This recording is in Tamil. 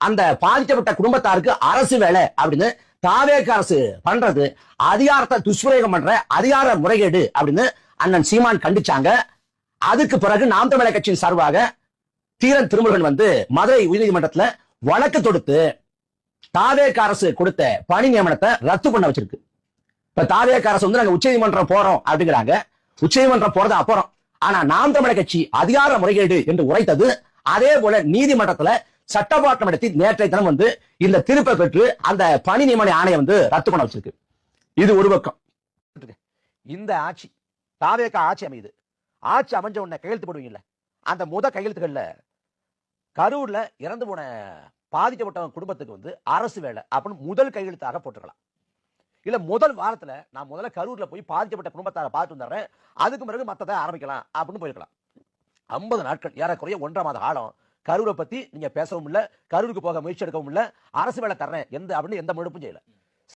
அந்த பாதிக்கப்பட்ட குடும்பத்தாருக்கு அரசு வேலை அப்படின்னு தாவேக அரசு பண்றது அதிகாரத்தை துஷ்பிரயோகம் பண்ற அதிகார முறைகேடு அப்படின்னு அண்ணன் சீமான் கண்டிச்சாங்க. அதுக்கு பிறகு நாம் தமிழர் கட்சியின் சார்பாக தீரன் திருமுருகன் மதுரை உயர்நீதிமன்றத்துல வழக்கு தொடுத்து தாவேக அரசு கொடுத்த பணி நியமனத்தை ரத்து பண்ண வச்சிருக்கு. இப்ப தாவேக அரசு நாங்க உச்சநீதிமன்றம் போறோம் அப்படிங்கிறாங்க. உச்சநீதிமன்றம் போறது அப்புறம் ஆனா நாம் தமிழர் கட்சி அதிகார முறைகேடு என்று உரைத்தது. அதே போல நீதிமன்றத்துல சட்டப்பாட்டம் நடத்தி நேற்றைய தினம் இந்த திருப்பை பெற்று அந்த பணி நியமன ஆணையம் ரத்து பண்ண வச்சிருக்கு. இது ஒரு பக்கம். இந்த ஆட்சி தாவேக ஆட்சி அமையுது. ஆட்சி அமைஞ்ச உடனே கையெழுத்து போடுவீங்கல்ல, அந்த கையெழுத்துக்கள்ல கரூர்ல இறந்து போன பாதிக்கப்பட்ட குடும்பத்துக்கு அரசு வேலை அப்படின்னு முதல் கையெழுத்தாக போட்டுக்கலாம். இல்ல முதல் வாரத்துல நான் முதல்ல கரூர்ல போய் பாதிக்கப்பட்ட குடும்பத்தார பார்த்து வந்துடுறேன், அதுக்கு பிறகு மத்ததை ஆரம்பிக்கலாம் அப்படின்னு போயிருக்கலாம். 50 நாட்கள் ஏறக்குறைய 1.5 மாத காலம் கரூரை பத்தி நீங்க பேசவும் இல்ல, கரூருக்கு போக முயற்சி எடுக்கவும் இல்ல, அரசு வேலை தர்றேன் அப்படின்னு எந்த முழுப்பும் செய்யல.